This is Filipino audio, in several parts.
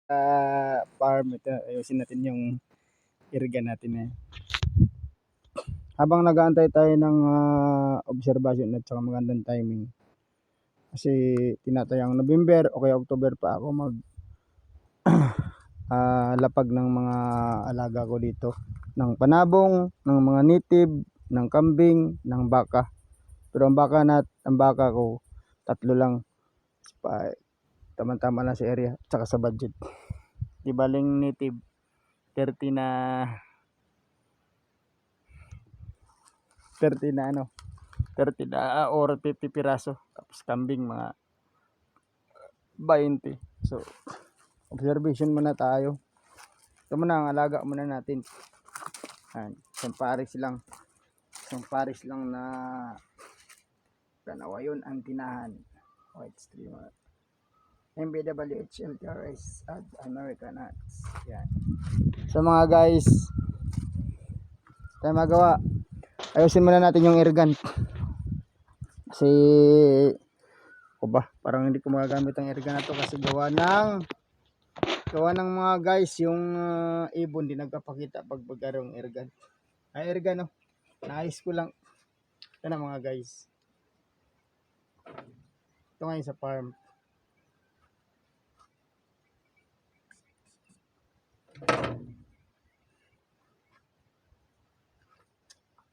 Farm. Ito, ayusin natin yung irrigan natin eh. Habang nag-aantay tayo ng observation at saka magandang timing. Kasi tinatayang November o kaya October pa ako mag lapag ng mga alaga ko dito. Ng panabong, ng mga native, ng kambing, ng baka. Pero ang baka ko, 3 lang. Tama-tama lang sa area at saka sa budget. Di baling native 30 na 30 na ano 30 na or 50 piraso, tapos kambing mga 20. So observation muna tayo. Ito muna ang alaga muna natin. Isang pares lang na kanawa yun ang tinahan. White streamer MBWH MTRS at American Nuts. Yan. So mga guys, tayo magawa. Ayusin muna natin yung airgun. Kasi parang hindi ko magagamit ang airgun na to kasi gawa ng mga guys yung ibon din nagpapakita pag bagarong airgun. Airgun no. Naayos ko lang. Ito na mga guys. Ito ngayon sa farm.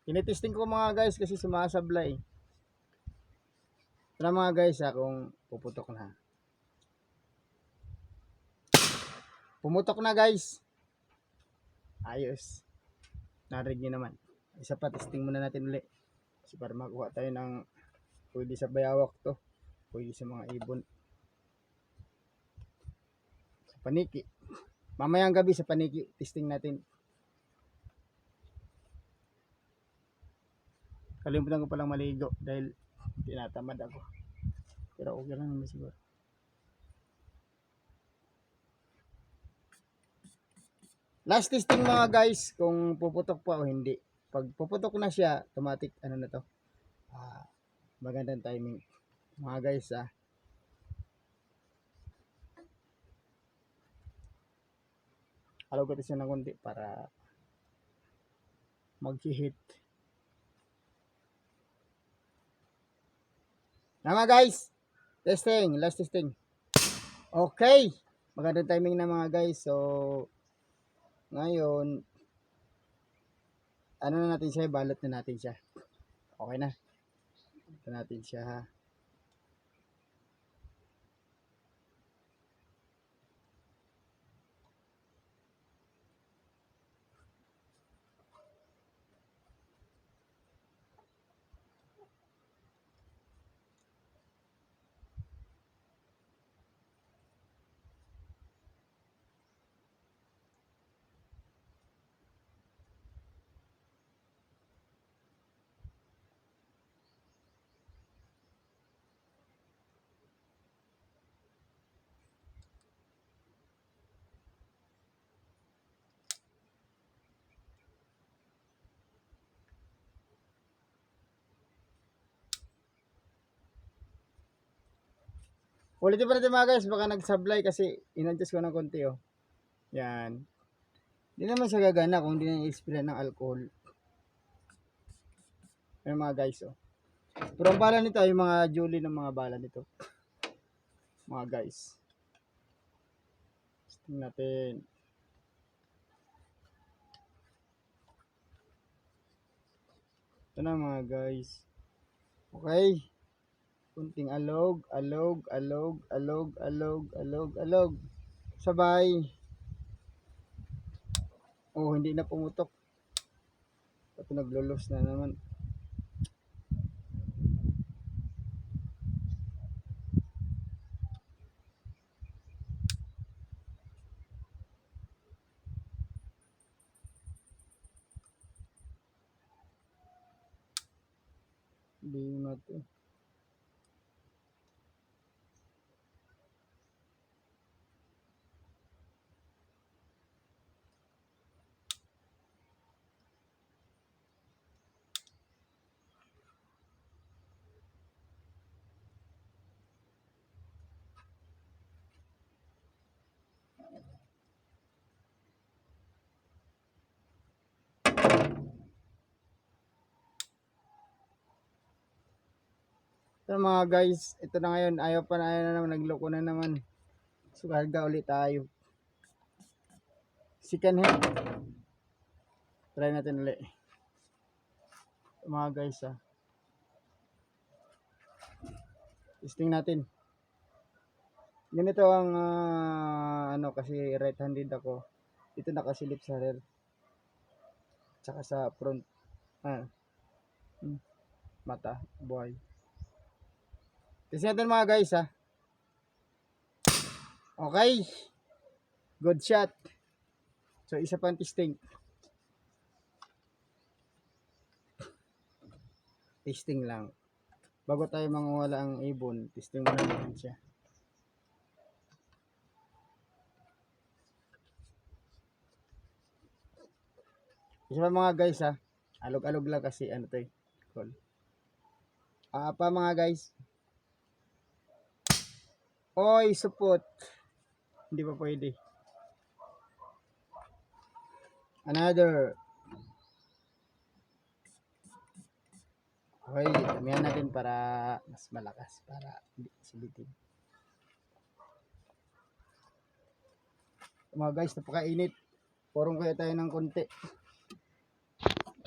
Tinitesting ko mga guys kasi sumasablay. Ito na mga guys kung puputok na. Pumutok na guys. Ayos. Narinig nyo naman. Isa pa, testing muna natin ulit. Kasi para makuha tayo ng pwede sa bayawak to. Pwede sa mga ibon. Sa paniki. Mamayang gabi sa paniki, testing natin. Kalimutan ko palang maligo dahil tinatamad ako. Pero okay lang naman siguro. Last testing mga guys kung puputok pa o hindi. Pag puputok na siya, automatic ano na to. Magandang timing. Mga guys halaw ko siya ng konti para mag-hit. Na mga guys, testing, last testing. Okay, magandang timing na mga guys. So ngayon ano na natin siya, balot na natin siya. Okay na. Ito natin siya ha. Ulitin pa natin mga guys, baka nagsablay kasi in-adjust ko ng konti oh. Yan. Hindi naman siya gagana kung hindi na i-spray ng alcohol. Yan mga guys oh. Pero ang bala nito ay mga Julie ng mga bala nito. Mga guys. Tingnan natin. Ito na mga guys. Okay. Kunting alog. Sabay. Oh, hindi na pumutok. Ito naglulos na naman. Hindi natin. So mga guys, ito na ngayon, ayaw na naman, nagloko na naman. So karga ulit tayo. Second hand. Try natin ulit. Mga guys testing natin. Ganito ang ano kasi right handed ako. Dito nakasilip sa rear. Tsaka sa front. Mata, buhay. Testing natin mga guys Okay. Good shot. So isa pang testing. Testing lang. Bago tayo manguwala ang ibon, testing muna natin siya. Isa pa mga guys alog-alog lang kasi ano to cool. Pa mga guys. Oy, supot. Hindi pa pwede. Another. Okay, damihan natin para mas malakas para hindi silitin. Mga guys, napakainit. Purong kaya tayo ng konti.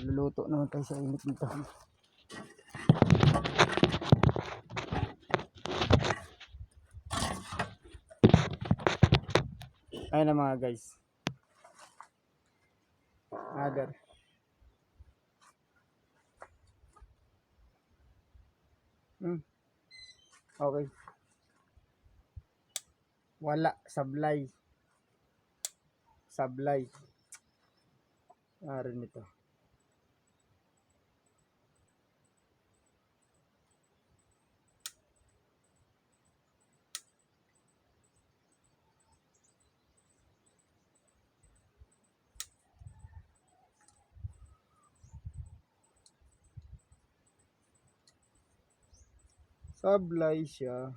Luluto naman tayo sa init nito. Ayun na mga guys. Another. Okay. Wala. Sablay. Rin ito. Sablay siya.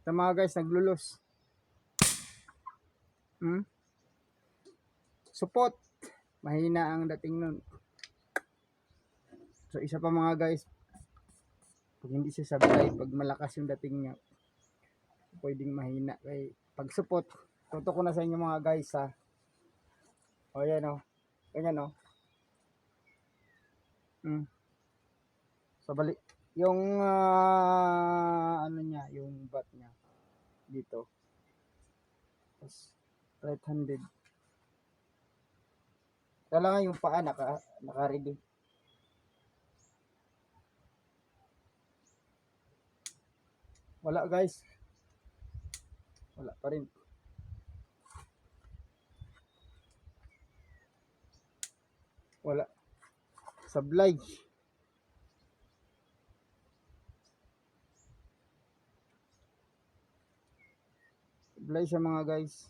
Ito mga guys, naglulos. Supot. Mahina ang dating nun. So isa pa mga guys, pag hindi siya sablay, pag malakas yung dating niya, pwedeng mahina. Kaya pag supot, tuto ko na sa inyo mga guys O yan ganyan So balik yung ano niya, yung bat niya dito. Tapos right handed. Kailangan yung paa naka-ready. Wala guys. Wala pa rin. Wala. Sablay. Sablay siya mga guys.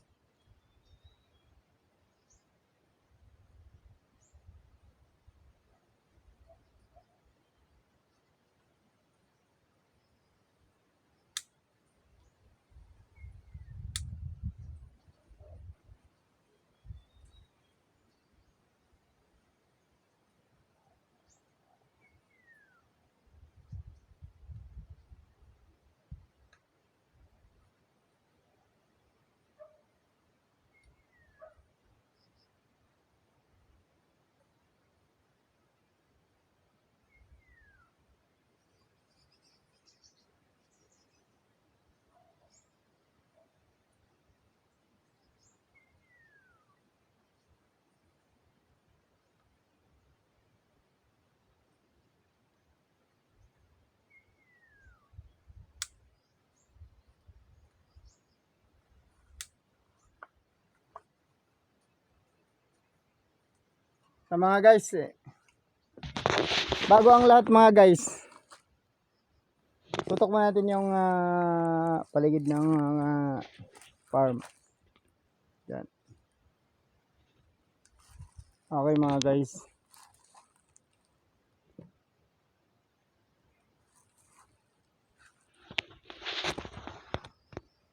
Sa mga guys, bago ang lahat mga guys, tutok mo natin yung paligid ng farm. Yan. Okay mga guys.